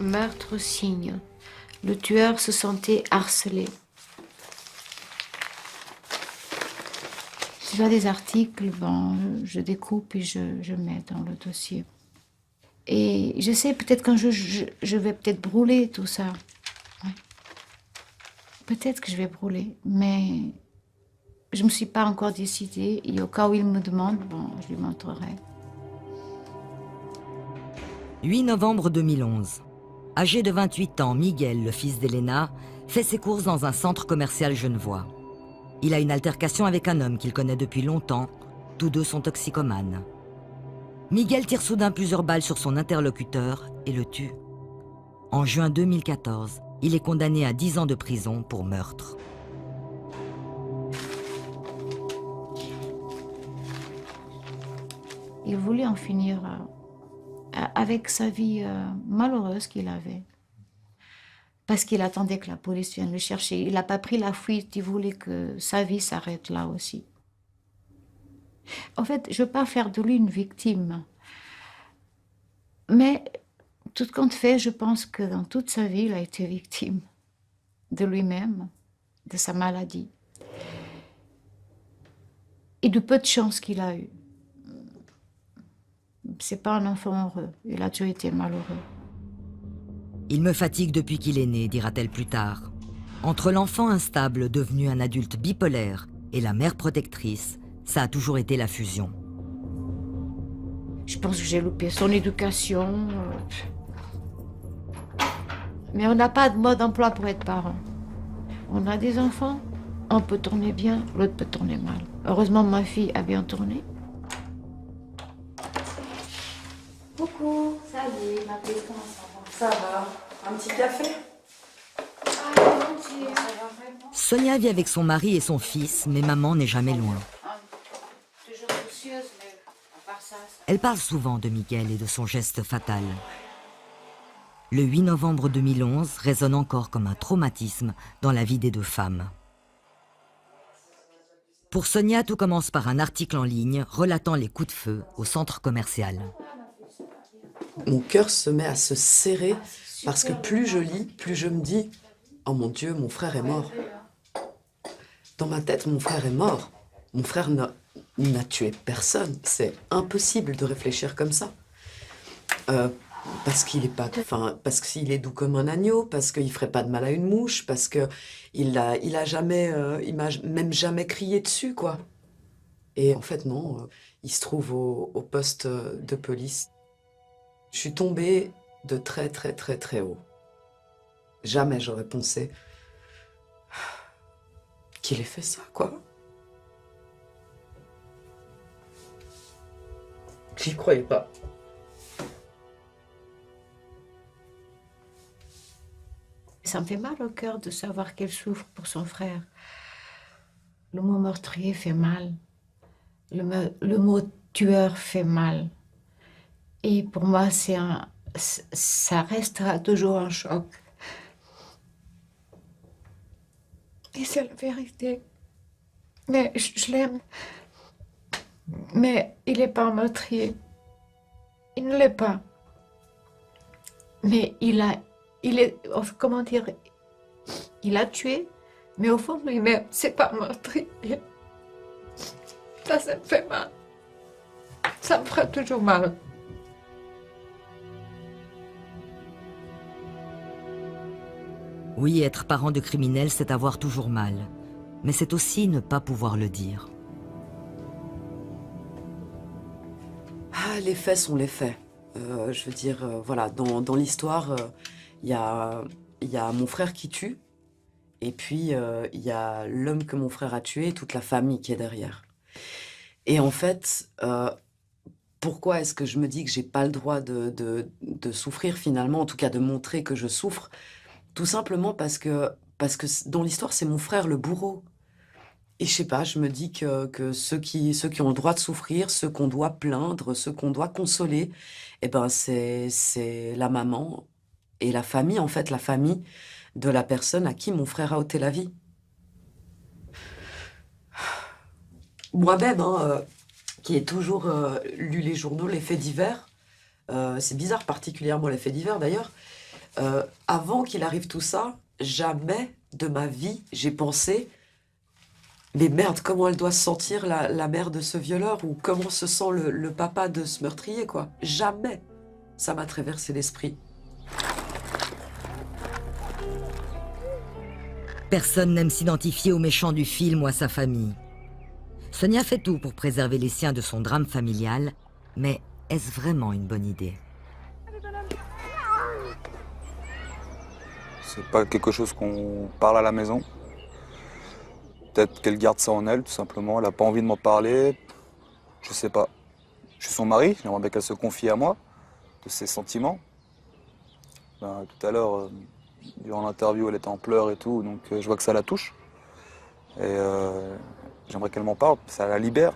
Meurtre signe. Le tueur se sentait harcelé. Si j'ai des articles, bon, je découpe et je mets dans le dossier. Et je sais, peut-être qu'un jour, je vais peut-être brûler tout ça. Ouais. Peut-être que je vais brûler, mais je ne me suis pas encore décidée. Et au cas où il me demande, bon, je lui montrerai. 8 novembre 2011. Âgé de 28 ans, Miguel, le fils d'Elena, fait ses courses dans un centre commercial genevois. Il a une altercation avec un homme qu'il connaît depuis longtemps. Tous deux sont toxicomanes. Miguel tire soudain plusieurs balles sur son interlocuteur et le tue. En juin 2014, il est condamné à 10 ans de prison pour meurtre. Il voulait en finir avec sa vie malheureuse qu'il avait. Parce qu'il attendait que la police vienne le chercher. Il n'a pas pris la fuite, il voulait que sa vie s'arrête là aussi. En fait, je ne veux pas faire de lui une victime. Mais, tout compte fait, je pense que dans toute sa vie, il a été victime de lui-même, de sa maladie. Et du peu de chance qu'il a eu. C'est pas un enfant heureux. Il a toujours été malheureux. Il me fatigue depuis qu'il est né, dira-t-elle plus tard. Entre l'enfant instable devenu un adulte bipolaire et la mère protectrice, ça a toujours été la fusion. Je pense que j'ai loupé son éducation. Mais on n'a pas de mode d'emploi pour être parent. On a des enfants, un peut tourner bien, l'autre peut tourner mal. Heureusement, ma fille a bien tourné. Coucou, salut, ma petite, comment ça va? Ça va. Un petit café? Ah, volontiers. Ça va vraiment? Sonia vit avec son mari et son fils, mais maman n'est jamais loin. Toujours soucieuse, mais à part ça... Elle parle souvent de Miguel et de son geste fatal. Le 8 novembre 2011 résonne encore comme un traumatisme dans la vie des deux femmes. Pour Sonia, tout commence par un article en ligne relatant les coups de feu au centre commercial. Mon cœur se met à se serrer parce que plus je lis, plus je me dis « Oh mon Dieu, mon frère est mort ». Dans ma tête, mon frère est mort. Mon frère n'a tué personne. C'est impossible de réfléchir comme ça. Parce qu'il est pas, parce qu'il est doux comme un agneau, parce qu'il ferait pas de mal à une mouche, parce que il m'a même jamais crié dessus, quoi. Et en fait, non, il se trouve au poste de police. Je suis tombée de très, très, très, très haut. Jamais j'aurais pensé qu'il ait fait ça, quoi. J'y croyais pas. Ça me fait mal au cœur de savoir qu'elle souffre pour son frère. Le mot meurtrier fait mal. Le mot tueur fait mal. Et pour moi, ça restera toujours un choc. Et c'est la vérité. Mais je l'aime. Mais il n'est pas un meurtrier. Il ne l'est pas. Mais comment dire, il a tué, mais au fond de lui-même, c'est pas un meurtrier. Ça me fait mal. Ça me fera toujours mal. Oui, être parent de criminel, c'est avoir toujours mal. Mais c'est aussi ne pas pouvoir le dire. Ah, les faits sont les faits. Je veux dire, voilà, dans l'histoire, il y a mon frère qui tue, et puis il y a l'homme que mon frère a tué et toute la famille qui est derrière. Et en fait, pourquoi est-ce que je me dis que j'ai pas le droit de souffrir finalement, en tout cas de montrer que je souffre? Tout simplement parce que dans l'histoire, c'est mon frère le bourreau. Et je sais pas, je me dis que ceux qui ont le droit de souffrir, ceux qu'on doit plaindre, ceux qu'on doit consoler, eh ben c'est la maman et la famille, en fait, la famille de la personne à qui mon frère a ôté la vie. Moi-même, hein, qui ai toujours lu les journaux, les faits divers, c'est bizarre, particulièrement les faits divers d'ailleurs, Avant qu'il arrive tout ça, jamais de ma vie, j'ai pensé, mais merde, comment elle doit se sentir la mère de ce violeur ou comment se sent le papa de ce meurtrier, quoi. Jamais ça m'a traversé l'esprit. Personne n'aime s'identifier au méchant du film ou à sa famille. Sonia fait tout pour préserver les siens de son drame familial, mais est-ce vraiment une bonne idée? C'est pas quelque chose qu'on parle à la maison. Peut-être qu'elle garde ça en elle, tout simplement. Elle n'a pas envie de m'en parler. Je sais pas. Je suis son mari, j'aimerais bien qu'elle se confie à moi, de ses sentiments. Ben, tout à l'heure, durant l'interview, elle était en pleurs et tout, donc je vois que ça la touche. Et j'aimerais qu'elle m'en parle, ça la libère.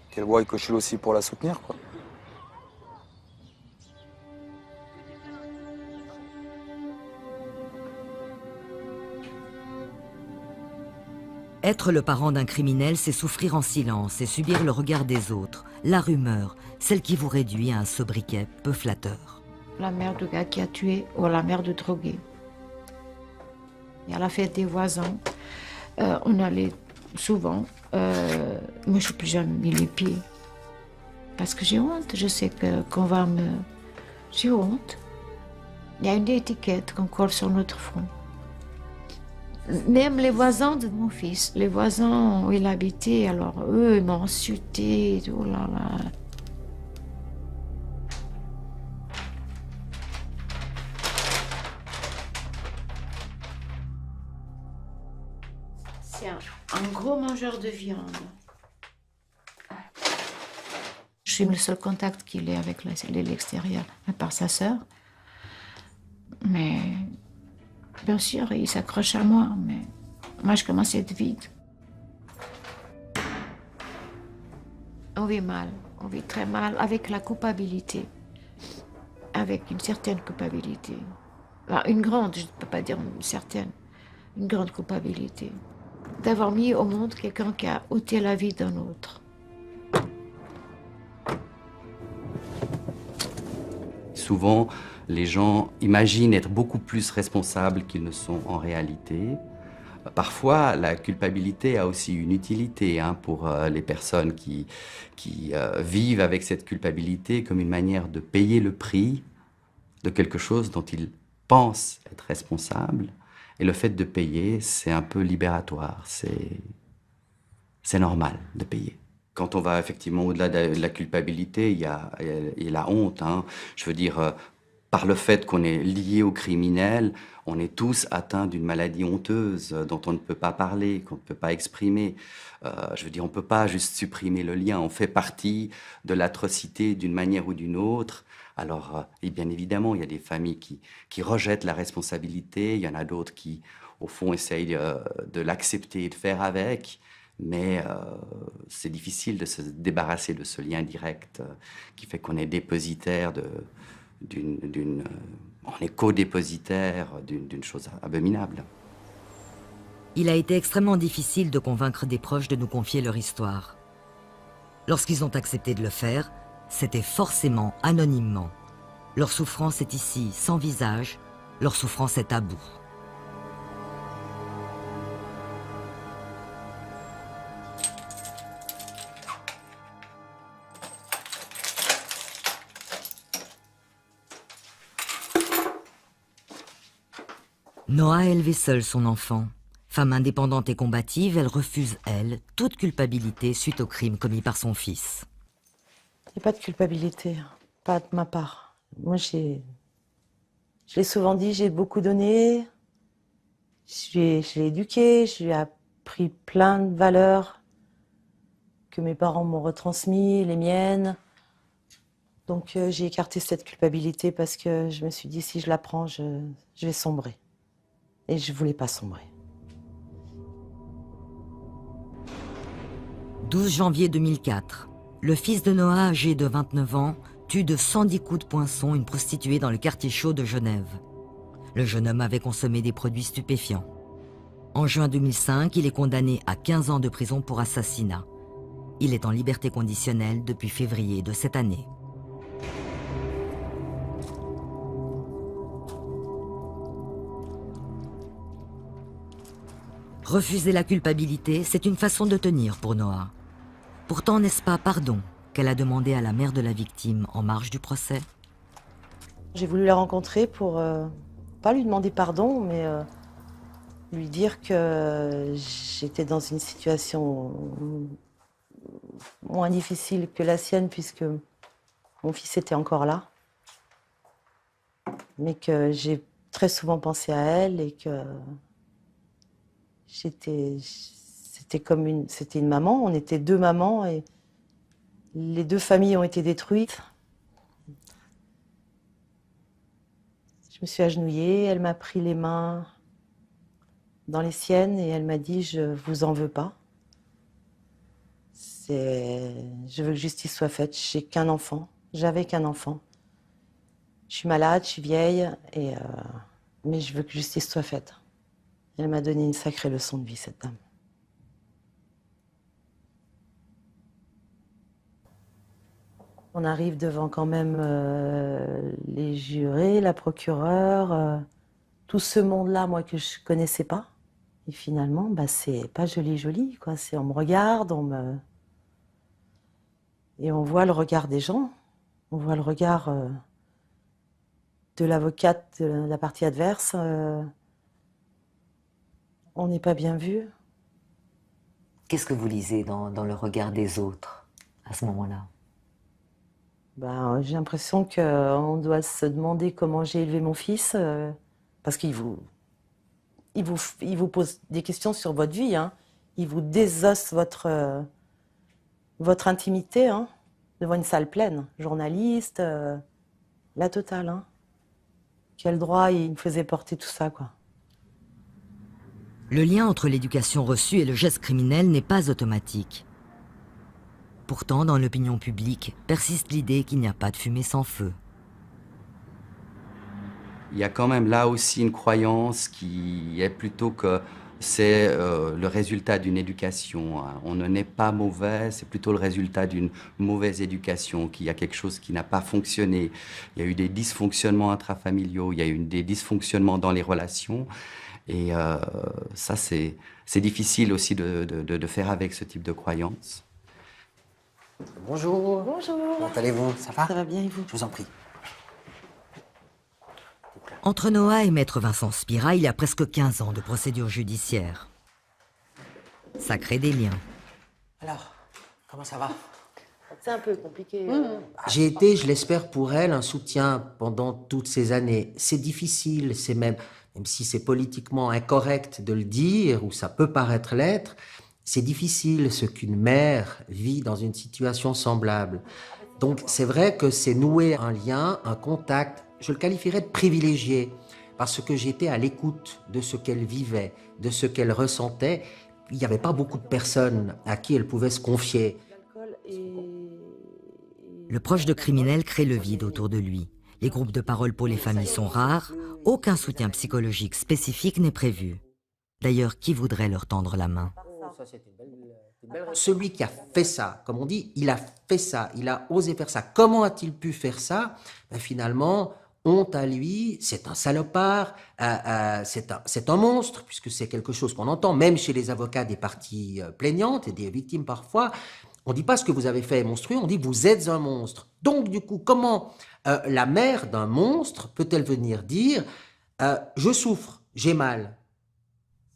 Qu'elle voie que je suis là aussi pour la soutenir, quoi. Être le parent d'un criminel, c'est souffrir en silence et subir le regard des autres, la rumeur, celle qui vous réduit à un sobriquet peu flatteur. La mère du gars qui a tué ou la mère du drogué. Et à la fête des voisins, on allait souvent. Moi, je n'ai plus jamais mis les pieds. Parce que j'ai honte. Je sais qu'on va me... J'ai honte. Il y a une étiquette qu'on colle sur notre front. Même les voisins de mon fils, les voisins où il habitait, alors eux, ils m'ont insulté, oh là là. C'est un gros mangeur de viande. Je suis le seul contact qu'il ait avec l'extérieur, à part sa sœur. Mais bien sûr, il s'accroche à moi, mais moi, je commence à être vide. On vit mal, on vit très mal avec la culpabilité, avec une certaine culpabilité. Enfin, une grande, je ne peux pas dire une certaine, une grande culpabilité. D'avoir mis au monde quelqu'un qui a ôté la vie d'un autre. Souvent, les gens imaginent être beaucoup plus responsables qu'ils ne sont en réalité. Parfois, la culpabilité a aussi une utilité pour les personnes qui vivent avec cette culpabilité comme une manière de payer le prix de quelque chose dont ils pensent être responsables. Et le fait de payer, c'est un peu libératoire, c'est normal de payer. Quand on va effectivement au-delà de la culpabilité, il y a la honte. Je veux dire, par le fait qu'on est lié au criminel, on est tous atteints d'une maladie honteuse dont on ne peut pas parler, qu'on ne peut pas exprimer. Je veux dire, on ne peut pas juste supprimer le lien. On fait partie de l'atrocité d'une manière ou d'une autre. Alors, et bien évidemment, il y a des familles qui rejettent la responsabilité. Il y en a d'autres qui, au fond, essayent de l'accepter et de faire avec. Mais c'est difficile de se débarrasser de ce lien direct qui fait qu'on est dépositaire on est co-dépositaire d'une chose abominable. Il a été extrêmement difficile de convaincre des proches de nous confier leur histoire. Lorsqu'ils ont accepté de le faire, c'était forcément anonymement. Leur souffrance est ici, sans visage, leur souffrance est à bout. Noa a élevé seule son enfant. Femme indépendante et combative, elle refuse, elle, toute culpabilité suite au crime commis par son fils. Il n'y a pas de culpabilité, pas de ma part. Moi, je l'ai souvent dit, j'ai beaucoup donné. Je l'ai éduqué, je lui ai appris plein de valeurs que mes parents m'ont retransmis, les miennes. Donc j'ai écarté cette culpabilité parce que je me suis dit, si je la prends, je vais sombrer. Et je ne voulais pas sombrer. 12 janvier 2004, le fils de Noa, âgé de 29 ans, tue de 110 coups de poinçon une prostituée dans le quartier chaud de Genève. Le jeune homme avait consommé des produits stupéfiants. En juin 2005, il est condamné à 15 ans de prison pour assassinat. Il est en liberté conditionnelle depuis février de cette année. Refuser la culpabilité, c'est une façon de tenir pour Noa. Pourtant, n'est-ce pas pardon qu'elle a demandé à la mère de la victime en marge du procès? J'ai voulu la rencontrer pour, pas lui demander pardon, mais lui dire que j'étais dans une situation moins difficile que la sienne, puisque mon fils était encore là. Mais que j'ai très souvent pensé à elle et que c'était une maman, on était deux mamans et les deux familles ont été détruites. Je me suis agenouillée, elle m'a pris les mains dans les siennes et elle m'a dit « Je vous en veux pas. Je veux que justice soit faite. J'ai qu'un enfant. J'avais qu'un enfant. Je suis malade, je suis vieille, mais je veux que justice soit faite. » Elle m'a donné une sacrée leçon de vie, cette dame. On arrive devant quand même les jurés, la procureure, tout ce monde-là, moi, que je connaissais pas. Et finalement, bah, c'est pas joli, quoi. On me regarde, et on voit le regard des gens. On voit le regard de l'avocate de la partie adverse. On n'est pas bien vu. Qu'est-ce que vous lisez dans le regard des autres à ce moment-là? Ben, j'ai l'impression qu'on doit se demander comment j'ai élevé mon fils, parce qu'il vous pose des questions sur votre vie, hein. Il vous désosse votre intimité, hein, devant une salle pleine. Journaliste, la totale. Hein. Quel droit il me faisait porter tout ça, quoi. Le lien entre l'éducation reçue et le geste criminel n'est pas automatique. Pourtant, dans l'opinion publique, persiste l'idée qu'il n'y a pas de fumée sans feu. Il y a quand même là aussi une croyance qui est plutôt que c'est le résultat d'une éducation. On ne naît pas mauvais, c'est plutôt le résultat d'une mauvaise éducation, qu'il y a quelque chose qui n'a pas fonctionné. Il y a eu des dysfonctionnements intrafamiliaux, il y a eu des dysfonctionnements dans les relations. Et ça, c'est difficile aussi de faire avec ce type de croyance. Bonjour. Bonjour. Comment allez-vous? Ça va? Ça va bien et vous? Je vous en prie. Entre Noa et maître Vincent Spira, il y a presque 15 ans de procédure judiciaire. Ça crée des liens. Alors, comment ça va? C'est un peu compliqué. J'ai été, je l'espère pour elle, un soutien pendant toutes ces années. C'est difficile, c'est même si c'est politiquement incorrect de le dire, ou ça peut paraître l'être, c'est difficile ce qu'une mère vit dans une situation semblable. Donc c'est vrai que c'est nouer un lien, un contact, je le qualifierais de privilégié, parce que j'étais à l'écoute de ce qu'elle vivait, de ce qu'elle ressentait. Il n'y avait pas beaucoup de personnes à qui elle pouvait se confier. Le proche de criminel crée le vide autour de lui. Les groupes de parole pour les familles sont rares. Aucun soutien psychologique spécifique n'est prévu. D'ailleurs, qui voudrait leur tendre la main? Celui qui a fait ça, comme on dit, il a fait ça, il a osé faire ça. Comment a-t-il pu faire ça? Ben finalement, honte à lui, c'est un salopard, c'est un monstre, puisque c'est quelque chose qu'on entend, même chez les avocats des parties plaignantes et des victimes parfois. On ne dit pas ce que vous avez fait est monstrueux, on dit vous êtes un monstre. Donc du coup, comment la mère d'un monstre peut-elle venir dire je souffre, j'ai mal?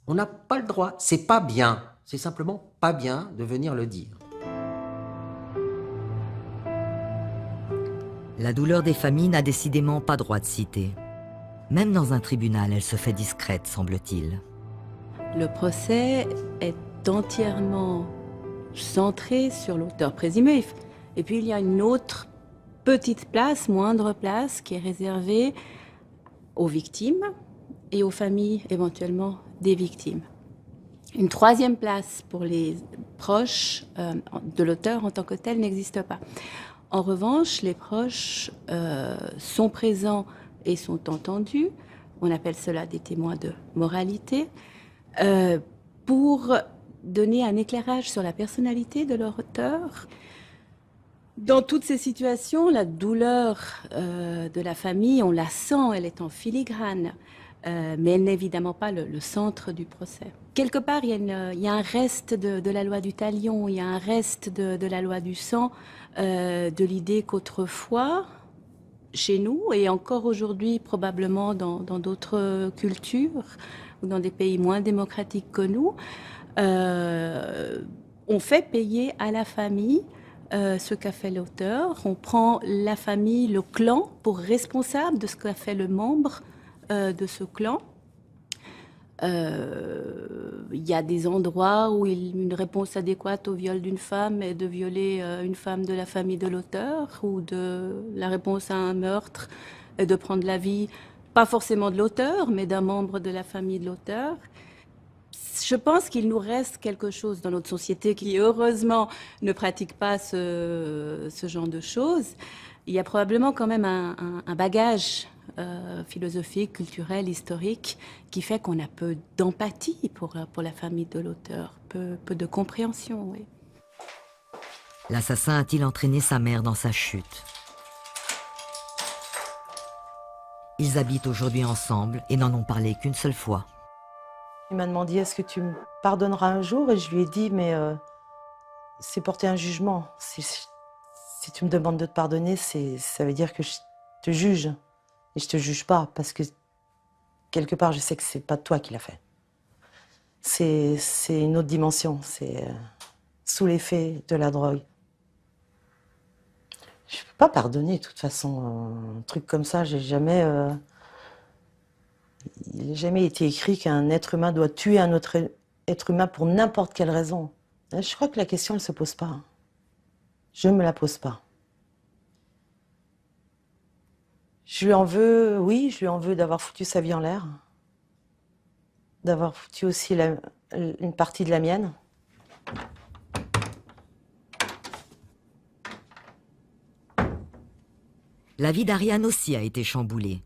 On n'a pas le droit, c'est pas bien, c'est simplement pas bien de venir le dire. La douleur des familles n'a décidément pas droit de citer. Même dans un tribunal, elle se fait discrète, semble-t-il. Le procès est entièrement centré sur l'auteur présumé. Et puis il y a une autre petite place, moindre place, qui est réservée aux victimes et aux familles éventuellement des victimes. Une troisième place pour les proches de l'auteur en tant que tel n'existe pas. En revanche, les proches sont présents et sont entendus. On appelle cela des témoins de moralité, pour donner un éclairage sur la personnalité de leur auteur. Dans toutes ces situations, la douleur de la famille, on la sent, elle est en filigrane. mais elle n'est évidemment pas le centre du procès. Quelque part, il y a un reste de la loi du talion, il y a un reste de la loi du sang, de l'idée qu'autrefois, chez nous, et encore aujourd'hui probablement dans d'autres cultures, ou dans des pays moins démocratiques que nous, on fait payer à la famille ce qu'a fait l'auteur. On prend la famille, le clan, pour responsable de ce qu'a fait le membre de ce clan. Il y a des endroits où une réponse adéquate au viol d'une femme est de violer une femme de la famille de l'auteur, ou la réponse à un meurtre est de prendre la vie, pas forcément de l'auteur, mais d'un membre de la famille de l'auteur. Je pense qu'il nous reste quelque chose dans notre société qui, heureusement, ne pratique pas ce genre de choses. Il y a probablement quand même un bagage philosophique, culturel, historique, qui fait qu'on a peu d'empathie pour la famille de l'auteur, peu de compréhension, oui. L'assassin a-t-il entraîné sa mère dans sa chute? Ils habitent aujourd'hui ensemble et n'en ont parlé qu'une seule fois. Il m'a demandé, est-ce que tu me pardonneras un jour? Et je lui ai dit, mais c'est porter un jugement. Si tu me demandes de te pardonner, ça veut dire que je te juge. Et je te juge pas, parce que quelque part, je sais que c'est pas toi qui l'as fait. C'est une autre dimension, c'est sous l'effet de la drogue. Je peux pas pardonner, de toute façon, un truc comme ça. Il n'a jamais été écrit qu'un être humain doit tuer un autre être humain pour n'importe quelle raison. Je crois que la question ne se pose pas. Je me la pose pas. Je lui en veux, oui, je lui en veux d'avoir foutu sa vie en l'air, d'avoir foutu aussi une partie de la mienne. La vie d'Ariane aussi a été chamboulée.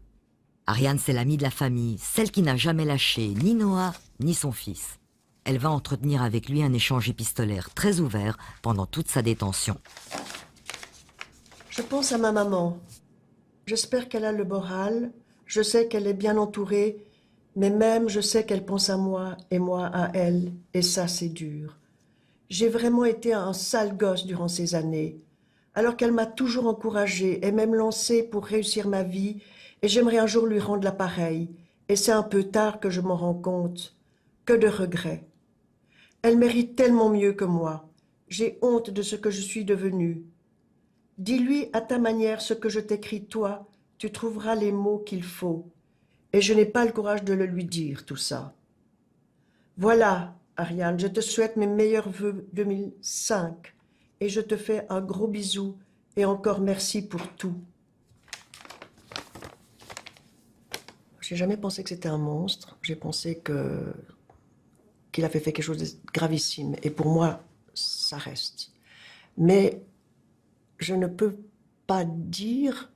Ariane, c'est l'amie de la famille, celle qui n'a jamais lâché ni Noah, ni son fils. Elle va entretenir avec lui un échange épistolaire très ouvert pendant toute sa détention. Je pense à ma maman. J'espère qu'elle a le moral. Je sais qu'elle est bien entourée, mais même je sais qu'elle pense à moi et moi à elle. Et ça, c'est dur. J'ai vraiment été un sale gosse durant ces années, alors qu'elle m'a toujours encouragée et même lancée pour réussir ma vie. Et j'aimerais un jour lui rendre l'appareil. Et c'est un peu tard que je m'en rends compte. Que de regrets. Elle mérite tellement mieux que moi. J'ai honte de ce que je suis devenue. Dis-lui à ta manière ce que je t'écris, toi, tu trouveras les mots qu'il faut. Et je n'ai pas le courage de le lui dire, tout ça. Voilà, Ariane, je te souhaite mes meilleurs vœux 2005. Et je te fais un gros bisou et encore merci pour tout. J'ai jamais pensé que c'était un monstre. J'ai pensé qu'il avait fait quelque chose de gravissime. Et pour moi, ça reste. Mais je ne peux pas dire,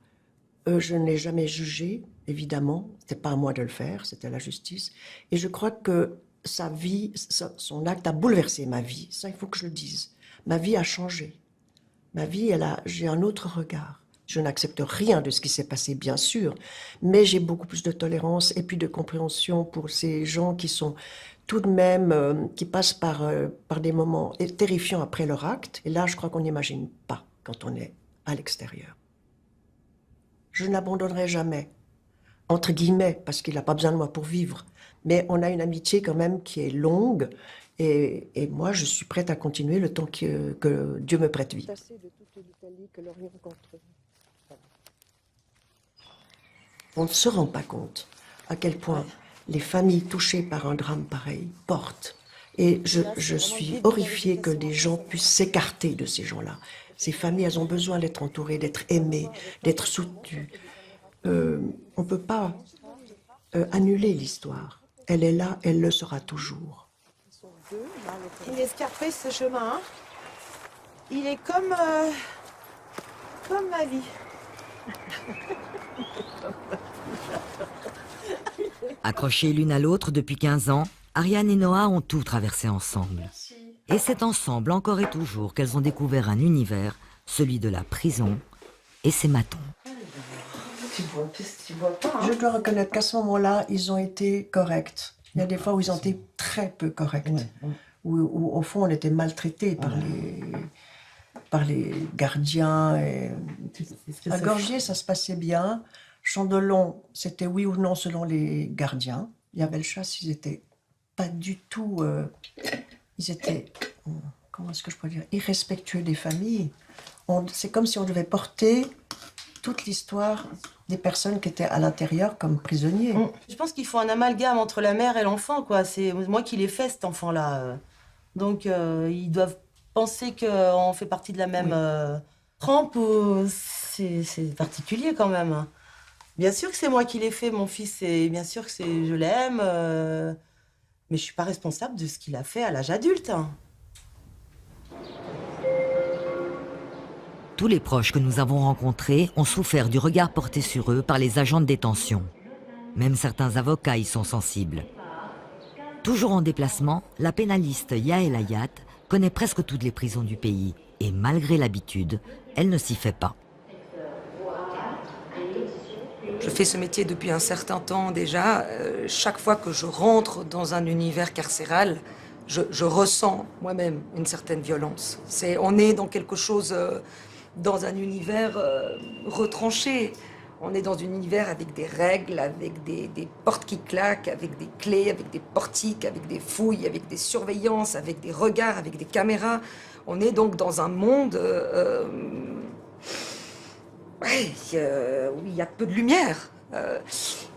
je ne l'ai jamais jugé, évidemment. C'était pas à moi de le faire, c'était à la justice. Et je crois que sa vie, son acte a bouleversé ma vie. Ça, il faut que je le dise. Ma vie a changé. Ma vie, j'ai un autre regard. Je n'accepte rien de ce qui s'est passé, bien sûr, mais j'ai beaucoup plus de tolérance et puis de compréhension pour ces gens qui sont tout de même, qui passent par des moments terrifiants après leur acte. Et là, je crois qu'on n'imagine pas quand on est à l'extérieur. Je ne l'abandonnerai jamais, entre guillemets, parce qu'il n'a pas besoin de moi pour vivre. Mais on a une amitié quand même qui est longue et moi, je suis prête à continuer le temps que Dieu me prête vie. On ne se rend pas compte à quel point les familles touchées par un drame pareil portent. Et je suis horrifiée que des gens puissent s'écarter de ces gens-là. Ces familles, elles ont besoin d'être entourées, d'être aimées, d'être soutenues. On ne peut pas annuler l'histoire. Elle est là, elle le sera toujours. Il est escarpé ce chemin. Il est comme ma vie. Accrochées l'une à l'autre depuis 15 ans, Ariane et Noah ont tout traversé ensemble. Et c'est ensemble, encore et toujours, qu'elles ont découvert un univers, celui de la prison et ses matons. tu vois pas. Je dois reconnaître qu'à ce moment-là, ils ont été corrects. Il y a des fois où ils ont été très peu corrects. Où au fond, on était maltraités par les gardiens. Et... À Gorgier, ça se passait bien. Chandelon, c'était oui ou non selon les gardiens. Il y avait le chasse, ils étaient pas du tout... ils étaient, comment est-ce que je pourrais dire, irrespectueux des familles. C'est comme si on devait porter toute l'histoire des personnes qui étaient à l'intérieur comme prisonniers. Je pense qu'il faut un amalgame entre la mère et l'enfant, quoi. C'est moi qui l'ai fait, cet enfant-là. Donc, ils doivent penser qu'on fait partie de la même trempe. C'est particulier, quand même. Bien sûr que c'est moi qui l'ai fait, mon fils, et bien sûr que je l'aime. Mais je suis pas responsable de ce qu'il a fait à l'âge adulte. Tous les proches que nous avons rencontrés ont souffert du regard porté sur eux par les agents de détention. Même certains avocats y sont sensibles. Toujours en déplacement, la pénaliste Yael Hayat connaît presque toutes les prisons du pays. Et malgré l'habitude, elle ne s'y fait pas. Je fais ce métier depuis un certain temps déjà. Chaque fois que je rentre dans un univers carcéral, je ressens moi-même une certaine violence. On est dans quelque chose, dans un univers retranché. On est dans un univers avec des règles, avec des portes qui claquent, avec des clés, avec des portiques, avec des fouilles, avec des surveillances, avec des regards, avec des caméras. On est donc dans un monde où il y a peu de lumière.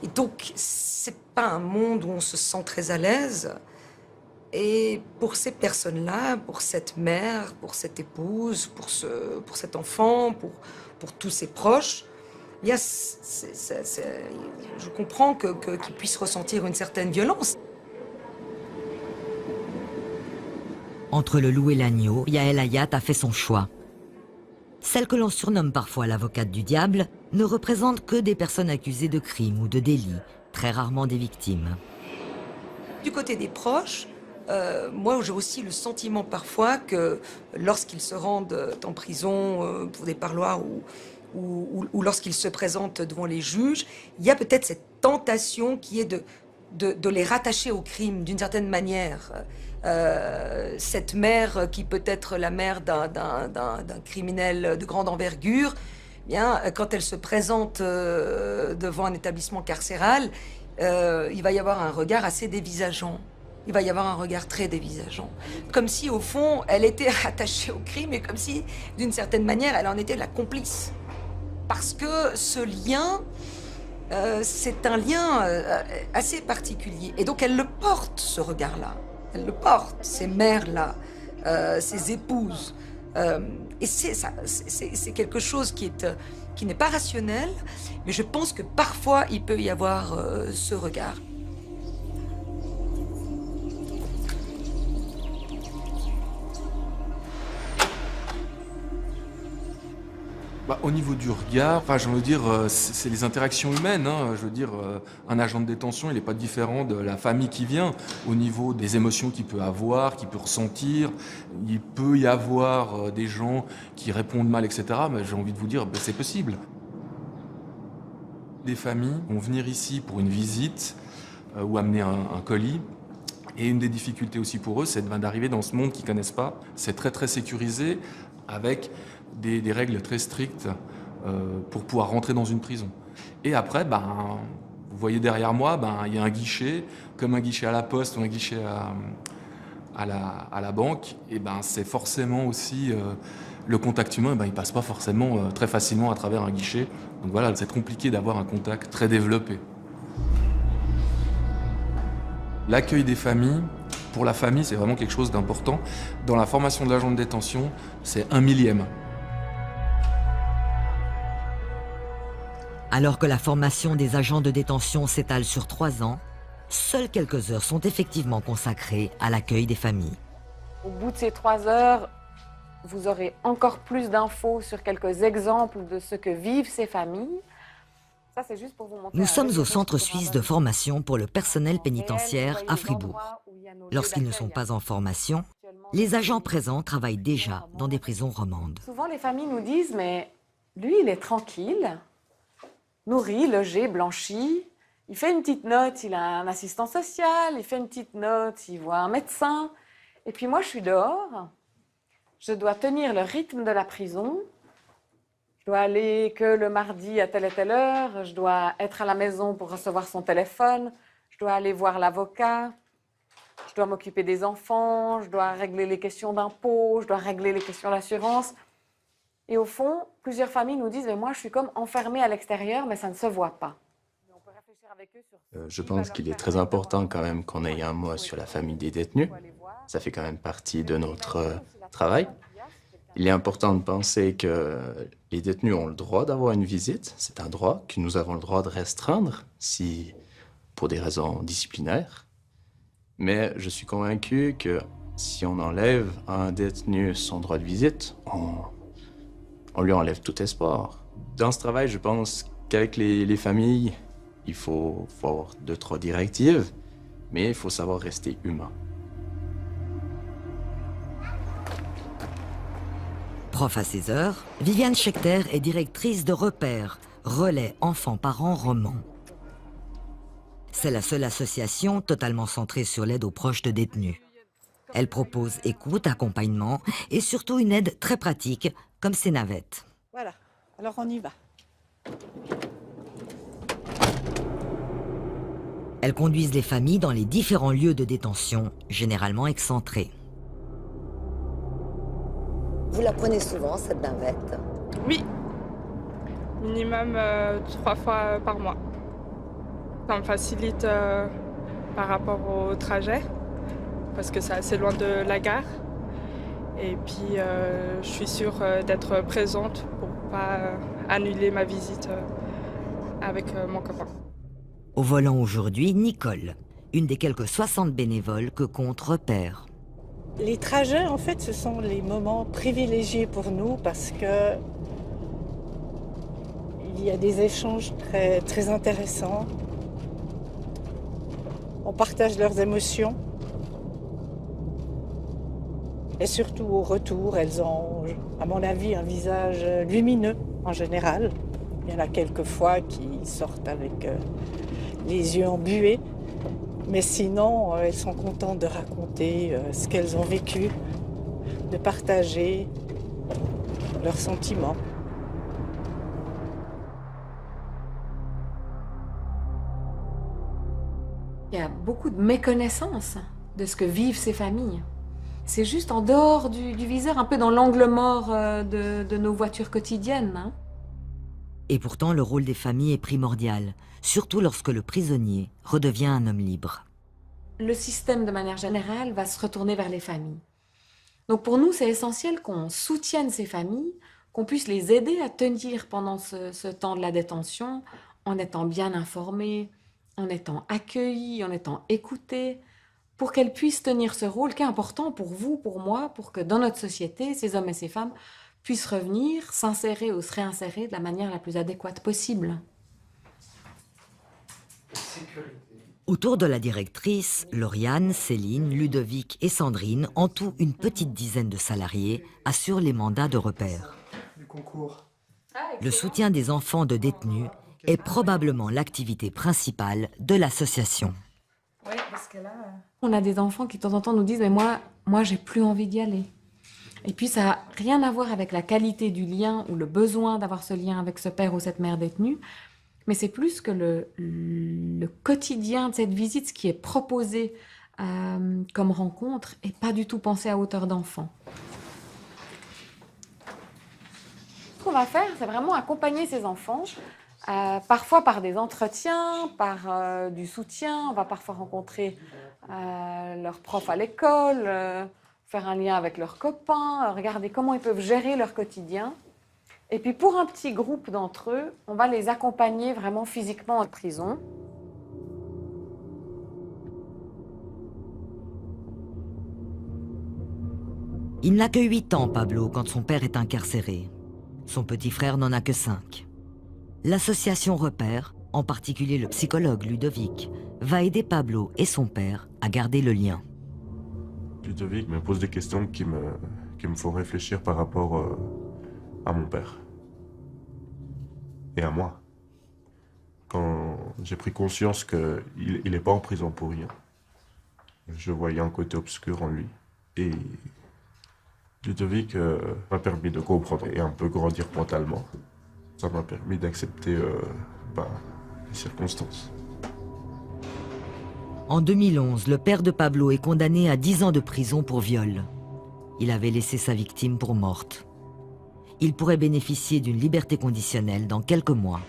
Et donc, c'est pas un monde où on se sent très à l'aise. Et pour ces personnes-là, pour cette mère, pour cette épouse, pour cet enfant, pour tous ses proches, je comprends qu'ils puissent ressentir une certaine violence. Entre le loup et l'agneau, Yael Hayat a fait son choix. Celle que l'on surnomme parfois l'avocate du diable ne représente que des personnes accusées de crimes ou de délits, très rarement des victimes. Du côté des proches, moi j'ai aussi le sentiment parfois que lorsqu'ils se rendent en prison pour des parloirs ou lorsqu'ils se présentent devant les juges, il y a peut-être cette tentation qui est de les rattacher au crime d'une certaine manière. Cette mère qui peut être la mère d'un criminel de grande envergure, bien, quand elle se présente devant un établissement carcéral, il va y avoir un regard assez dévisageant. Il va y avoir un regard très dévisageant. Comme si, au fond, elle était rattachée au crime et comme si, d'une certaine manière, elle en était la complice. Parce que ce lien, c'est un lien assez particulier. Et donc, elle le porte, ce regard-là. Elle le porte, ces mères-là, ces épouses. Et c'est quelque chose qui n'est pas rationnel, mais je pense que parfois, il peut y avoir ce regard. Au niveau du regard, j'ai envie de dire, c'est les interactions humaines. Je veux dire, un agent de détention, il n'est pas différent de la famille qui vient. Au niveau des émotions qu'il peut avoir, qu'il peut ressentir, il peut y avoir des gens qui répondent mal, etc. Mais j'ai envie de vous dire, c'est possible. Des familles vont venir ici pour une visite ou amener un colis. Et une des difficultés aussi pour eux, c'est d'arriver dans ce monde qu'ils ne connaissent pas. C'est très très sécurisé avec des règles très strictes pour pouvoir rentrer dans une prison. Et après, vous voyez derrière moi, il y a un guichet, comme un guichet à la poste ou un guichet à la banque. Et c'est forcément aussi le contact humain, il passe pas forcément très facilement à travers un guichet. Donc voilà, c'est compliqué d'avoir un contact très développé. L'accueil des familles, pour la famille, c'est vraiment quelque chose d'important. Dans la formation de l'agent de détention, c'est 1/1000. Alors que la formation des agents de détention s'étale sur 3 ans, seules quelques heures sont effectivement consacrées à l'accueil des familles. Au bout de ces 3 heures, vous aurez encore plus d'infos sur quelques exemples de ce que vivent ces familles. Ça, c'est juste pour vous montrer. Nous sommes au Centre suisse de formation pour le personnel pénitentiaire à Fribourg. Lorsqu'ils ne sont pas en formation, les agents présents travaillent déjà dans des prisons romandes. Souvent, les familles nous disent, mais lui, il est tranquille. nourri, logé, blanchi. Il fait une petite note, il a un assistant social, il fait une petite note, il voit un médecin. Et puis moi, je suis dehors. Je dois tenir le rythme de la prison. Je dois aller que le mardi à telle et telle heure. Je dois être à la maison pour recevoir son téléphone. Je dois aller voir l'avocat. Je dois m'occuper des enfants. Je dois régler les questions d'impôts. Je dois régler les questions d'assurance. Et au fond, plusieurs familles nous disent « Mais moi, je suis comme enfermée à l'extérieur, mais ça ne se voit pas. » Je pense qu'il est très important quand même qu'on ait un mot sur la famille des détenus. Ça fait quand même partie de notre travail. Il est important de penser que les détenus ont le droit d'avoir une visite. C'est un droit que nous avons le droit de restreindre si, pour des raisons disciplinaires. Mais je suis convaincu que si on enlève à un détenu son droit de visite, on lui enlève tout espoir. Dans ce travail, je pense qu'avec les familles, il faut avoir 2-3 directives, mais il faut savoir rester humain. Prof à ses heures, Viviane Schechter est directrice de Repères, relais enfants-parents romans. C'est la seule association totalement centrée sur l'aide aux proches de détenus. Elle propose écoute, accompagnement et surtout une aide très pratique, comme ces navettes. Voilà, alors on y va. Elles conduisent les familles dans les différents lieux de détention, généralement excentrés. Vous la prenez souvent, cette navette? Oui, minimum 3 fois par mois. Ça me facilite par rapport au trajet, parce que c'est assez loin de la gare. Et puis, je suis sûre d'être présente pour ne pas annuler ma visite avec mon copain. Au volant aujourd'hui, Nicole, une des quelques 60 bénévoles que compte Repères. Les trajets, en fait, ce sont les moments privilégiés pour nous parce que il y a des échanges très, très intéressants. On partage leurs émotions. Et surtout au retour, elles ont, à mon avis, un visage lumineux en général. Il y en a quelques fois qui sortent avec les yeux embués. Mais sinon, elles sont contentes de raconter ce qu'elles ont vécu, de partager leurs sentiments. Il y a beaucoup de méconnaissance de ce que vivent ces familles. C'est juste en dehors du viseur, un peu dans l'angle mort de nos voitures quotidiennes. Hein. Et pourtant, le rôle des familles est primordial, surtout lorsque le prisonnier redevient un homme libre. Le système, de manière générale, va se retourner vers les familles. Donc pour nous, c'est essentiel qu'on soutienne ces familles, qu'on puisse les aider à tenir pendant ce temps de la détention, en étant bien informées, en étant accueillies, en étant écoutées, pour qu'elles puissent tenir ce rôle qui est important pour vous, pour moi, pour que dans notre société, ces hommes et ces femmes puissent revenir, s'insérer ou se réinsérer de la manière la plus adéquate possible. Autour de la directrice, Lauriane, Céline, Ludovic et Sandrine, en tout une petite dizaine de salariés, assurent les mandats de Repères. Le soutien des enfants de détenus est probablement l'activité principale de l'association. Oui, parce que là... On a des enfants qui de temps en temps nous disent « mais moi j'ai plus envie d'y aller ». Et puis ça n'a rien à voir avec la qualité du lien ou le besoin d'avoir ce lien avec ce père ou cette mère détenue, mais c'est plus que le quotidien de cette visite, ce qui est proposé comme rencontre, n'est pas du tout pensé à hauteur d'enfant. Ce qu'on va faire, c'est vraiment accompagner ces enfants, parfois par des entretiens, par du soutien. On va parfois rencontrer leur prof à l'école, faire un lien avec leurs copains, regarder comment ils peuvent gérer leur quotidien. Et puis pour un petit groupe d'entre eux, on va les accompagner vraiment physiquement en prison. Il n'a que 8 ans, Pablo, quand son père est incarcéré. Son petit frère n'en a que 5. L'association Repères, en particulier le psychologue Ludovic, va aider Pablo et son père à garder le lien. Ludovic me pose des questions qui me font réfléchir par rapport à mon père. Et à moi. quand j'ai pris conscience qu'il n'est pas en prison pour rien. Je voyais un côté obscur en lui. Et Ludovic m'a permis de comprendre et un peu grandir mentalement. Ça m'a permis d'accepter les circonstances. En 2011, le père de Pablo est condamné à 10 ans de prison pour viol. Il avait laissé sa victime pour morte. Il pourrait bénéficier d'une liberté conditionnelle dans quelques mois.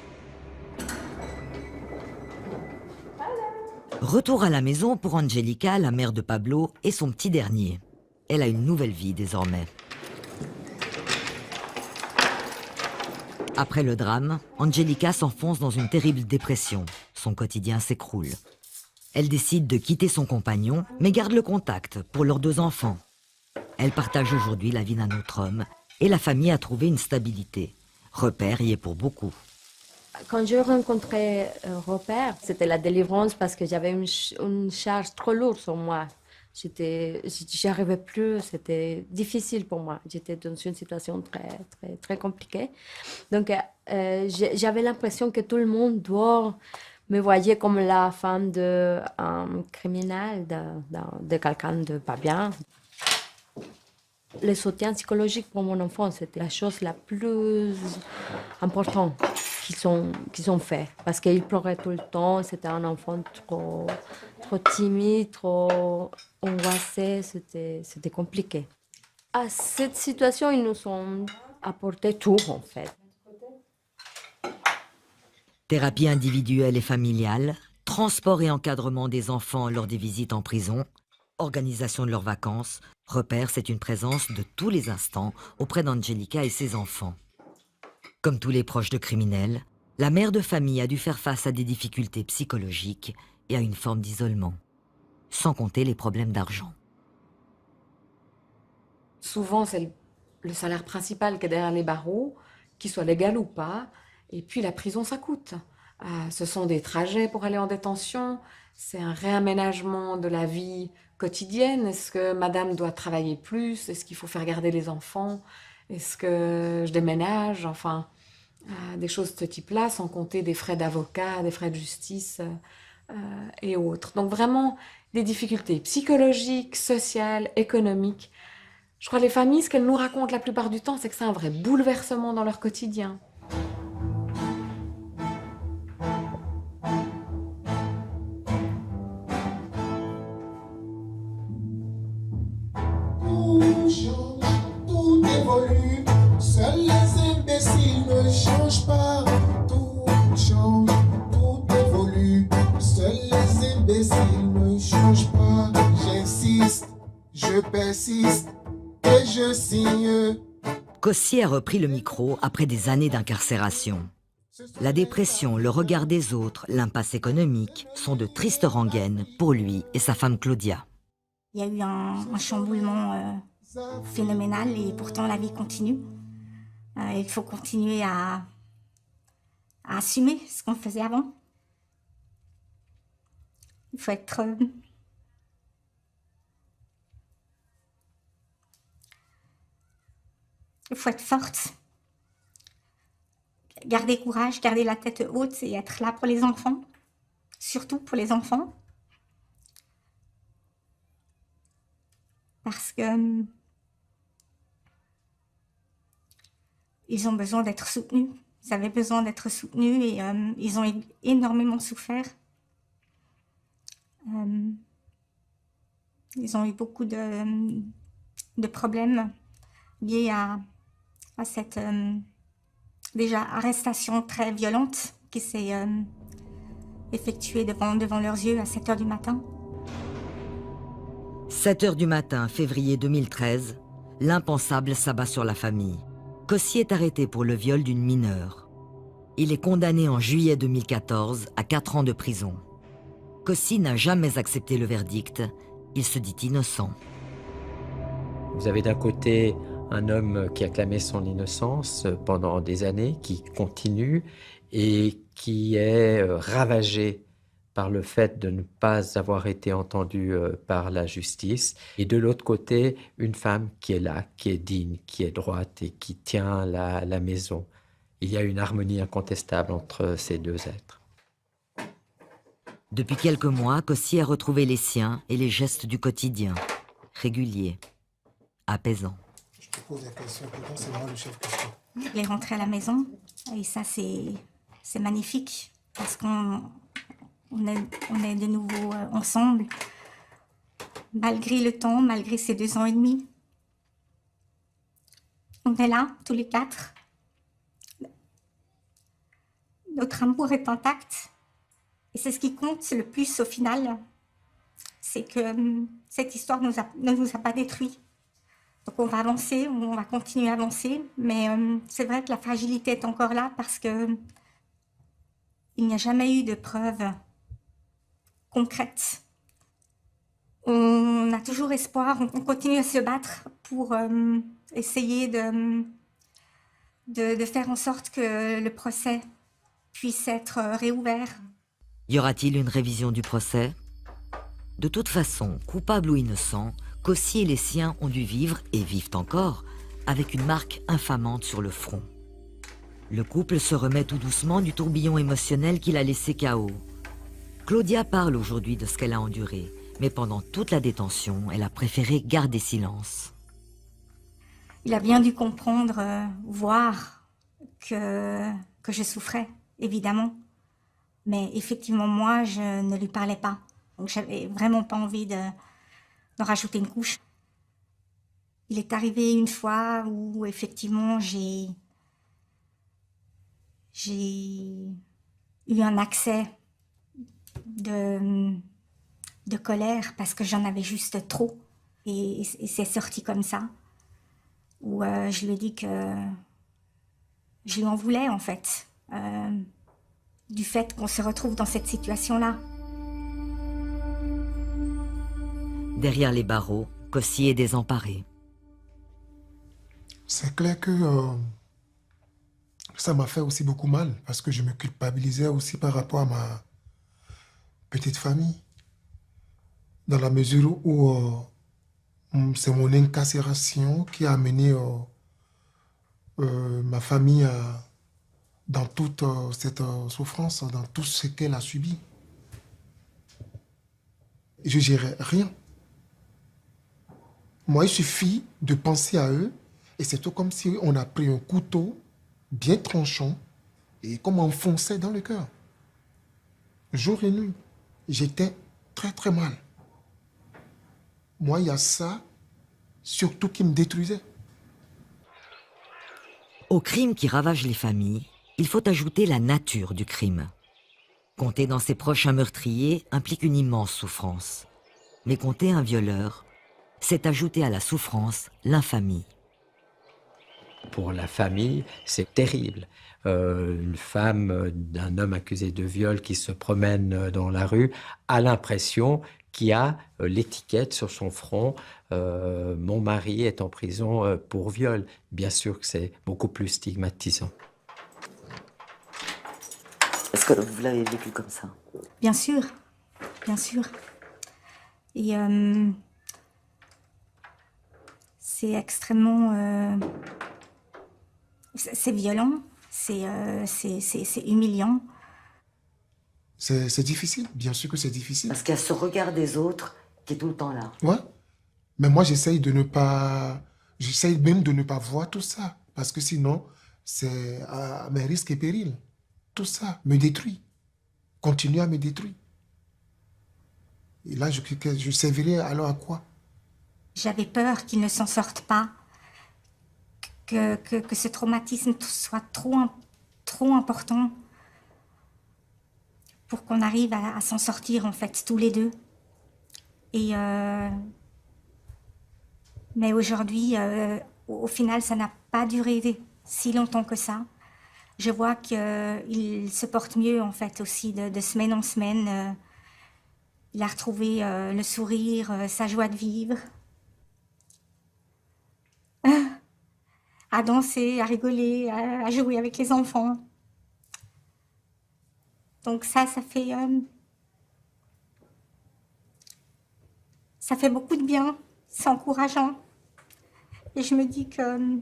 Retour à la maison pour Angelica, la mère de Pablo, et son petit dernier. Elle a une nouvelle vie désormais. Après le drame, Angelica s'enfonce dans une terrible dépression. Son quotidien s'écroule. Elle décide de quitter son compagnon, mais garde le contact pour leurs 2 enfants. Elle partage aujourd'hui la vie d'un autre homme et la famille a trouvé une stabilité. Repère y est pour beaucoup. Quand je rencontrais Repère, c'était la délivrance parce que j'avais une charge trop lourde sur moi. J'arrivais plus, c'était difficile pour moi. J'étais dans une situation très compliquée. Donc, j'avais l'impression que tout le monde me voyait comme la femme d'un criminel, de quelqu'un de pas bien. Le soutien psychologique pour mon enfant, c'était la chose la plus importante qu'ils ont fait. Parce qu'il pleurait tout le temps, c'était un enfant trop timide, trop angoissé, c'était compliqué. À cette situation, ils nous ont apporté tout, en fait. Thérapie individuelle et familiale, transport et encadrement des enfants lors des visites en prison, organisation de leurs vacances. Repère, c'est une présence de tous les instants auprès d'Angelica et ses enfants. Comme tous les proches de criminels, la mère de famille a dû faire face à des difficultés psychologiques et à une forme d'isolement, sans compter les problèmes d'argent. Souvent, c'est le salaire principal qui est derrière les barreaux, qu'il soit légal ou pas. Et puis la prison, ça coûte. Ce sont des trajets pour aller en détention, c'est un réaménagement de la vie quotidienne. Est-ce que madame doit travailler plus? Est-ce qu'il faut faire garder les enfants? Est-ce que je déménage? Enfin, des choses de ce type-là, sans compter des frais d'avocat, des frais de justice et autres. Donc vraiment, des difficultés psychologiques, sociales, économiques. Je crois que les familles, ce qu'elles nous racontent la plupart du temps, c'est que c'est un vrai bouleversement dans leur quotidien. Tout évolue, seuls les imbéciles ne changent pas. Tout change, tout évolue, seuls les imbéciles ne changent pas. J'insiste, je persiste et je signe. Cossi a repris le micro après des années d'incarcération. La dépression, le regard des autres, l'impasse économique sont de tristes rengaines pour lui et sa femme Claudia. Il y a eu un chamboulement phénoménal et pourtant la vie continue. Il faut continuer à assumer ce qu'on faisait avant. Il faut être forte, garder courage, garder la tête haute et être là pour les enfants, surtout pour les enfants. Parce que ils ont besoin d'être soutenus. Ils avaient besoin d'être soutenus et ils ont énormément souffert. Ils ont eu beaucoup de problèmes liés à cette déjà arrestation très violente qui s'est effectuée devant leurs yeux à 7 h du matin. 7 h du matin, février 2013, l'impensable s'abat sur la famille. Cossi est arrêté pour le viol d'une mineure. Il est condamné en juillet 2014 à 4 ans de prison. Cossi n'a jamais accepté le verdict. Il se dit innocent. Vous avez d'un côté un homme qui a clamé son innocence pendant des années, qui continue et qui est ravagé par le fait de ne pas avoir été entendue par la justice. Et de l'autre côté, une femme qui est là, qui est digne, qui est droite et qui tient la maison. Il y a une harmonie incontestable entre ces deux êtres. Depuis quelques mois, Cossy a retrouvé les siens et les gestes du quotidien, réguliers, apaisants. Je te pose la question, pourtant c'est moi le chef question. Il est rentré à la maison et ça c'est magnifique parce qu'on est de nouveau ensemble. Malgré le temps, malgré ces 2 ans et demi. On est là, tous les 4. Notre amour est intact. Et c'est ce qui compte le plus au final. C'est que cette histoire ne nous a pas détruits. Donc on va avancer, on va continuer à avancer. Mais c'est vrai que la fragilité est encore là parce que il n'y a jamais eu de preuves concrètes. On a toujours espoir, on continue à se battre pour essayer de faire en sorte que le procès puisse être réouvert. Y aura-t-il une révision du procès? De toute façon, coupable ou innocent, Cossy et les siens ont dû vivre, et vivent encore, avec une marque infamante sur le front. Le couple se remet tout doucement du tourbillon émotionnel qui l'a laissé KO. Claudia parle aujourd'hui de ce qu'elle a enduré, mais pendant toute la détention, elle a préféré garder silence. Il a bien dû comprendre, voir que je souffrais, évidemment. Mais effectivement, moi, je ne lui parlais pas. Donc, j'avais vraiment pas envie de rajouter une couche. Il est arrivé une fois où, effectivement, j'ai eu un accès de colère parce que j'en avais juste trop. Et c'est sorti comme ça. Où je lui ai dit que je lui en voulais, en fait. Du fait qu'on se retrouve dans cette situation-là. Derrière les barreaux, Cossy est désemparé. C'est clair que ça m'a fait aussi beaucoup mal parce que je me culpabilisais aussi par rapport à ma petite famille. Dans la mesure où c'est mon incarcération qui a amené ma famille dans toute cette souffrance, dans tout ce qu'elle a subi. Et je ne gérais rien. Moi, il suffit de penser à eux et c'est tout comme si on a pris un couteau bien tranchant et comme enfoncé dans le cœur. Jour et nuit, j'étais très très mal. Moi, il y a ça, surtout qui me détruisait. Au crime qui ravage les familles, il faut ajouter la nature du crime. Compter dans ses proches un meurtrier implique une immense souffrance. Mais compter un violeur, c'est ajouter à la souffrance l'infamie. Pour la famille, c'est terrible. Une femme d'un homme accusé de viol qui se promène dans la rue a l'impression qu'il y a l'étiquette sur son front « Mon mari est en prison pour viol ». Bien sûr que c'est beaucoup plus stigmatisant. Est-ce que vous l'avez vécu comme ça? Bien sûr, bien sûr. Et c'est extrêmement... c'est violent, c'est humiliant. C'est difficile, bien sûr que c'est difficile. Parce qu'il y a ce regard des autres qui est tout le temps là. Ouais, mais moi j'essaye de ne pas... J'essaye même de ne pas voir tout ça, parce que sinon, c'est à mes risques et périls. Tout ça me détruit, continue à me détruire. Et là, je servirais alors à quoi? J'avais peur qu'il ne s'en sorte pas, que ce traumatisme soit trop important pour qu'on arrive à s'en sortir, en fait, tous les deux. Et mais aujourd'hui, au final, ça n'a pas duré si longtemps que ça. Je vois qu'il se porte mieux, en fait, aussi, de semaine en semaine. Il a retrouvé le sourire, sa joie de vivre. À danser, à rigoler, à jouer avec les enfants. Donc ça fait beaucoup de bien, c'est encourageant. Et je me dis que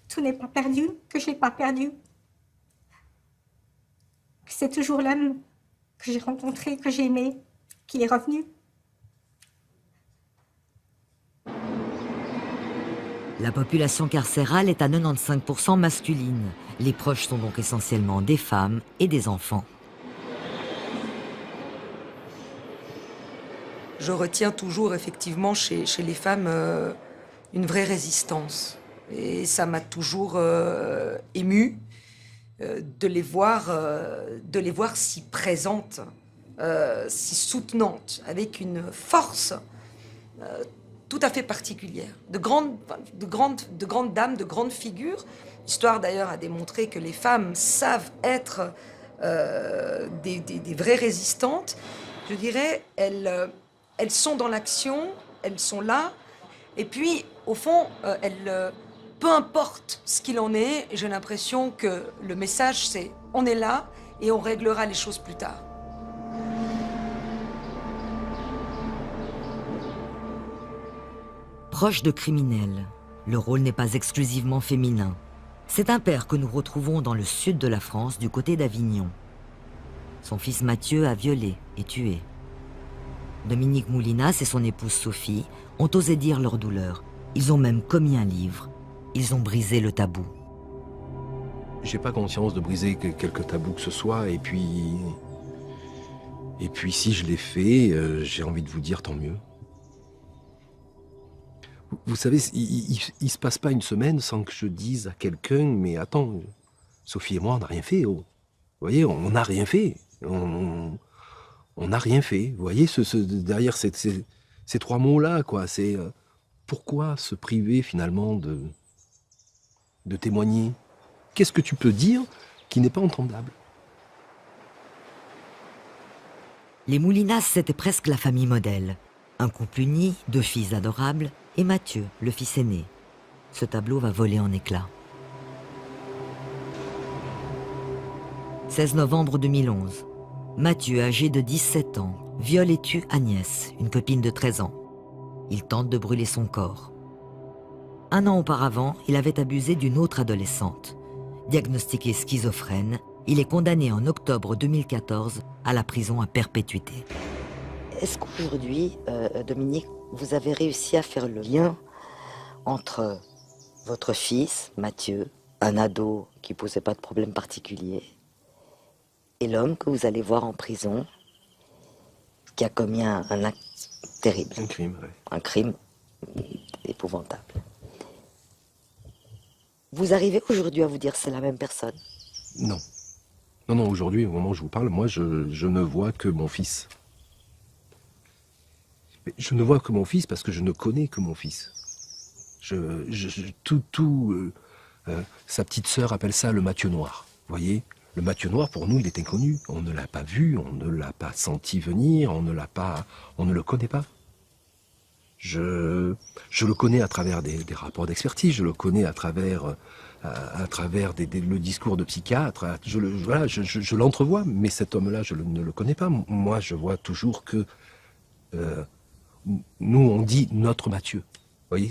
tout n'est pas perdu, que je n'ai pas perdu. Que c'est toujours l'homme que j'ai rencontré, que j'ai aimé, qu'il est revenu. La population carcérale est à 95% masculine. Les proches sont donc essentiellement des femmes et des enfants. Je retiens toujours effectivement chez les femmes une vraie résistance. Et ça m'a toujours émue de les voir si présentes, si soutenantes, avec une force tout à fait particulière. De grandes dames, de grandes figures. L'histoire d'ailleurs a démontré que les femmes savent être des vraies résistantes. Je dirais, elles sont dans l'action, elles sont là, et puis au fond, peu importe ce qu'il en est, j'ai l'impression que le message c'est on est là et on réglera les choses plus tard. Proche de criminels, le rôle n'est pas exclusivement féminin. C'est un père que nous retrouvons dans le sud de la France, du côté d'Avignon. Son fils Mathieu a violé et tué. Dominique Moulinas et son épouse Sophie ont osé dire leur douleur. Ils ont même commis un livre. Ils ont brisé le tabou. J'ai pas conscience de briser quelque tabou que ce soit, et puis si je l'ai fait, j'ai envie de vous dire tant mieux. Vous savez, il se passe pas une semaine sans que je dise à quelqu'un, mais attends, Sophie et moi, on n'a rien fait. Oh. Vous voyez, on n'a rien fait. On n'a rien fait. Vous voyez, derrière ces trois mots-là, quoi, c'est pourquoi se priver finalement de témoigner? Qu'est-ce que tu peux dire qui n'est pas entendable? Les Moulinas, c'était presque la famille modèle. Un couple uni, 2 filles adorables, et Mathieu, le fils aîné. Ce tableau va voler en éclats. 16 novembre 2011. Mathieu, âgé de 17 ans, viole et tue Agnès, une copine de 13 ans. Il tente de brûler son corps. 1 an auparavant, il avait abusé d'une autre adolescente. Diagnostiqué schizophrène, il est condamné en octobre 2014 à la prison à perpétuité. Est-ce qu'aujourd'hui, Dominique, vous avez réussi à faire le lien entre votre fils, Mathieu, un ado qui ne posait pas de problème particulier, et l'homme que vous allez voir en prison, qui a commis un acte terrible? Un crime, oui. Un crime épouvantable. Vous arrivez aujourd'hui à vous dire c'est la même personne? Non. Non, aujourd'hui, au moment où je vous parle, moi, je ne vois que mon fils. Mais je ne vois que mon fils parce que je ne connais que mon fils. Sa petite sœur appelle ça le Mathieu noir. Vous voyez, le Mathieu noir, pour nous, il est inconnu. On ne l'a pas vu, on ne l'a pas senti venir, on ne le connaît pas. Je le connais à travers des rapports d'expertise, je le connais à travers le discours de psychiatre. Je l'entrevois, mais cet homme-là, je ne le connais pas. Moi, je vois toujours que nous, on dit notre Mathieu. Vous voyez,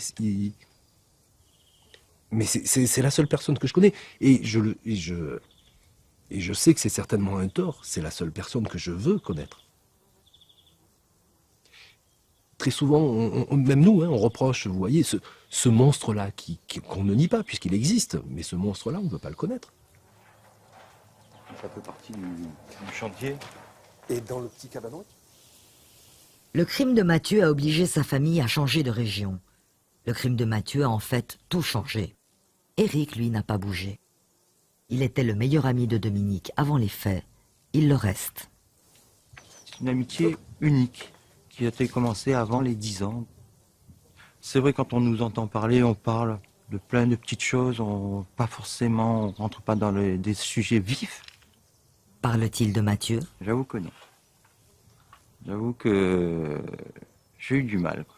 mais c'est la seule personne que je connais. Et je sais que c'est certainement un tort. C'est la seule personne que je veux connaître. Très souvent, même nous, on reproche, vous voyez, ce monstre-là qu'on ne nie pas, puisqu'il existe. Mais ce monstre-là, on ne veut pas le connaître. Ça fait partie du chantier. Et dans le petit cabanon? Le crime de Mathieu a obligé sa famille à changer de région. Le crime de Mathieu a en fait tout changé. Éric, lui, n'a pas bougé. Il était le meilleur ami de Dominique avant les faits. Il le reste. C'est une amitié unique qui a été commencée avant les 10 ans. C'est vrai, quand on nous entend parler, on parle de plein de petites choses. On rentre pas dans des sujets vifs. Parle-t-il de Mathieu? J'avoue que non. J'avoue que j'ai eu du mal, quoi.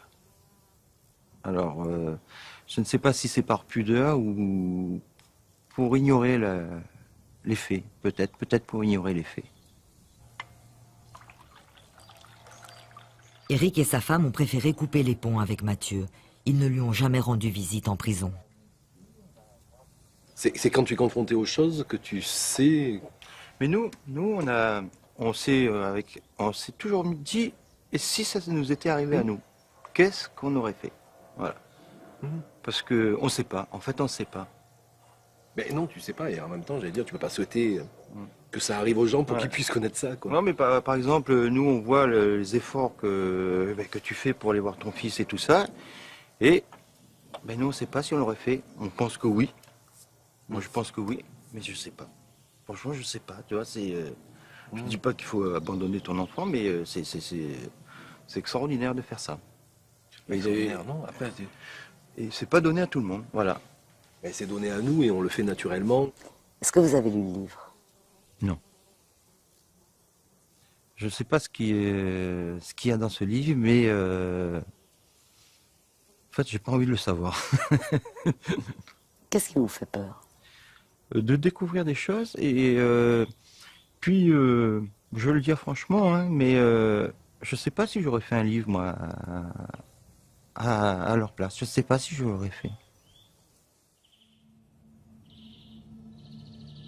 Alors, je ne sais pas si c'est par pudeur ou pour ignorer les faits. Peut-être pour ignorer les faits. Éric et sa femme ont préféré couper les ponts avec Mathieu. Ils ne lui ont jamais rendu visite en prison. C'est quand tu es confronté aux choses que tu sais... Mais nous, on a on s'est toujours dit, et si ça nous était arrivé à nous, qu'est-ce qu'on aurait fait? Voilà. Parce que on sait pas. En fait, on sait pas. Mais non, tu sais pas, et en même temps, j'allais dire, tu peux pas souhaiter que ça arrive aux gens pour qu'ils puissent connaître ça, quoi. Non, mais par exemple, nous, on voit les efforts que tu fais pour aller voir ton fils et tout ça, et nous, on sait pas si on l'aurait fait. On pense que oui. Moi, je pense que oui, mais je sais pas. Franchement, je sais pas. Tu vois, je dis pas qu'il faut abandonner ton enfant, mais c'est extraordinaire de faire ça. Mais non, après, et c'est pas donné à tout le monde, voilà. Mais c'est donné à nous et on le fait naturellement. Est-ce que vous avez lu le livre? Non. Je sais pas ce qu'il y a dans ce livre, mais en fait, j'ai pas envie de le savoir. Qu'est-ce qui vous fait peur? De découvrir des choses et puis, je le dis franchement, hein, mais je sais pas si j'aurais fait un livre, moi, à leur place. Je sais pas si je l'aurais fait.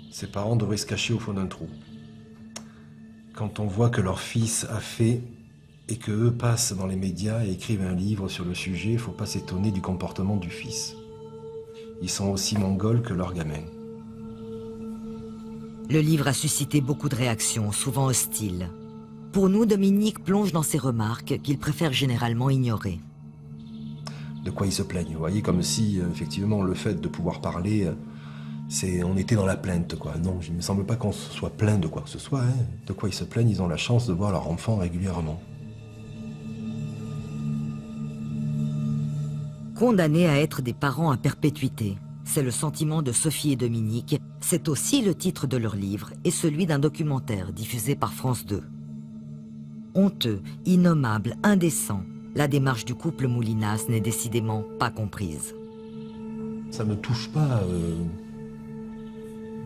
Ses parents devraient se cacher au fond d'un trou. Quand on voit que leur fils a fait et que eux passent dans les médias et écrivent un livre sur le sujet, il faut pas s'étonner du comportement du fils. Ils sont aussi mongols que leurs gamins. Le livre a suscité beaucoup de réactions, souvent hostiles. Pour nous, Dominique plonge dans ses remarques qu'il préfère généralement ignorer. De quoi ils se plaignent, vous voyez, comme si, effectivement, le fait de pouvoir parler, on était dans la plainte, quoi. Non, il ne me semble pas qu'on se soit plaint de quoi que ce soit. Hein. De quoi ils se plaignent, ils ont la chance de voir leur enfant régulièrement. Condamnés à être des parents à perpétuité, c'est le sentiment de Sophie et Dominique. C'est aussi le titre de leur livre et celui d'un documentaire diffusé par France 2. Honteux, innommable, indécent, la démarche du couple Moulinas n'est décidément pas comprise. Ça me touche pas,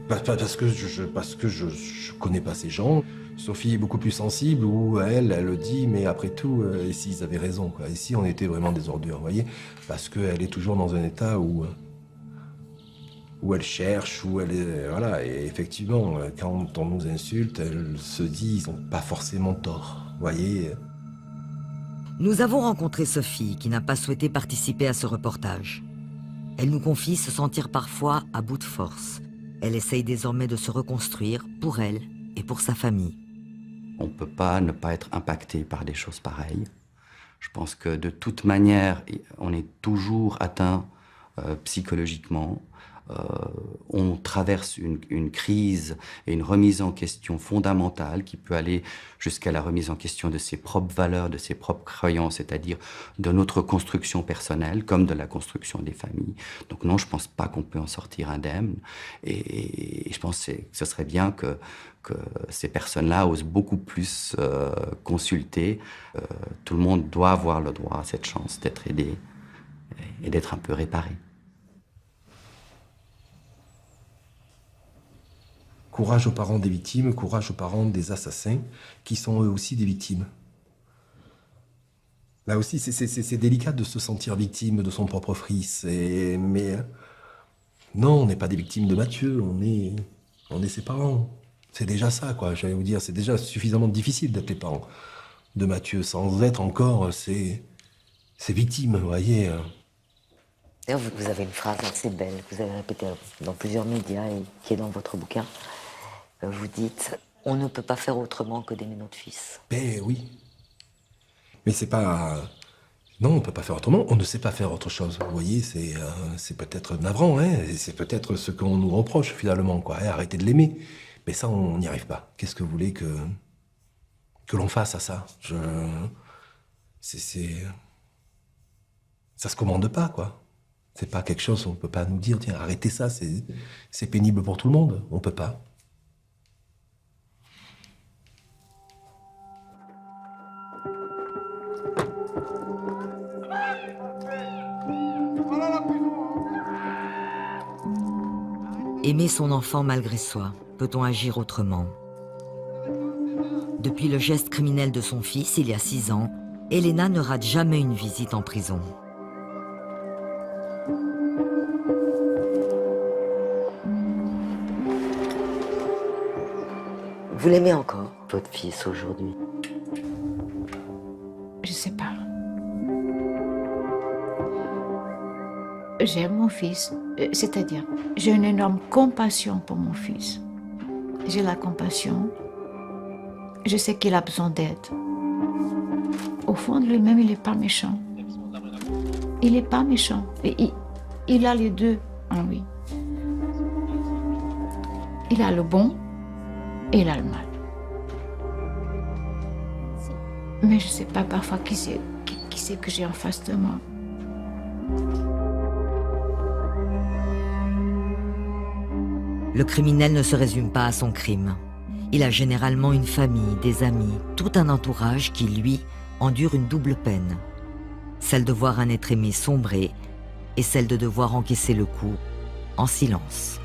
parce que je connais pas ces gens. Sophie est beaucoup plus sensible, où elle dit, mais après tout, ici ils avaient raison, quoi. Ici on était vraiment des ordures, vous voyez, parce qu'elle est toujours dans un état où elle cherche, où elle est, voilà, et effectivement, quand on nous insulte, elle se dit, ils n'ont pas forcément tort, vous voyez. Nous avons rencontré Sophie, qui n'a pas souhaité participer à ce reportage. Elle nous confie se sentir parfois à bout de force. Elle essaye désormais de se reconstruire pour elle et pour sa famille. On ne peut pas ne pas être impacté par des choses pareilles. Je pense que de toute manière, on est toujours atteint psychologiquement. On traverse une crise et une remise en question fondamentale qui peut aller jusqu'à la remise en question de ses propres valeurs, de ses propres croyances, c'est-à-dire de notre construction personnelle comme de la construction des familles. Donc non, je ne pense pas qu'on peut en sortir indemne et je pense que ce serait bien que ces personnes-là osent beaucoup plus consulter. Tout le monde doit avoir le droit à cette chance d'être aidé et d'être un peu réparé. Courage aux parents des victimes, courage aux parents des assassins, qui sont eux aussi des victimes. Là aussi, c'est délicat de se sentir victime de son propre fils. Mais non, on n'est pas des victimes de Mathieu, on est ses parents. C'est déjà ça, quoi. J'allais vous dire, c'est déjà suffisamment difficile d'être les parents de Mathieu, sans être encore ces victimes, vous voyez. D'ailleurs, vous avez une phrase assez belle que vous avez répétée dans plusieurs médias et qui est dans votre bouquin. Vous dites « On ne peut pas faire autrement que d'aimer notre fils ». Ben oui. Mais c'est pas... Non, on ne peut pas faire autrement, on ne sait pas faire autre chose. Vous voyez, c'est peut-être navrant, hein, c'est peut-être ce qu'on nous reproche finalement, quoi. Arrêtez de l'aimer. Mais ça, on n'y arrive pas. Qu'est-ce que vous voulez que l'on fasse à ça? Ça se commande pas, quoi. C'est pas quelque chose, on peut pas nous dire, tiens, arrêtez ça, c'est pénible pour tout le monde. On peut pas. Aimer son enfant malgré soi, peut-on agir autrement? Depuis le geste criminel de son fils, il y a 6 ans, Elena ne rate jamais une visite en prison. Vous l'aimez encore? votre fils aujourd'hui? Je sais pas. J'aime mon fils, c'est-à-dire, j'ai une énorme compassion pour mon fils. J'ai la compassion. Je sais qu'il a besoin d'aide. Au fond de lui-même, il n'est pas méchant. Il n'est pas méchant. Il a les deux en lui. Il a le bon et il a le mal. Mais je ne sais pas parfois qui c'est que j'ai en face de moi. Le criminel ne se résume pas à son crime. Il a généralement une famille, des amis, tout un entourage qui, lui, endure une double peine. Celle de voir un être aimé sombrer et celle de devoir encaisser le coup en silence.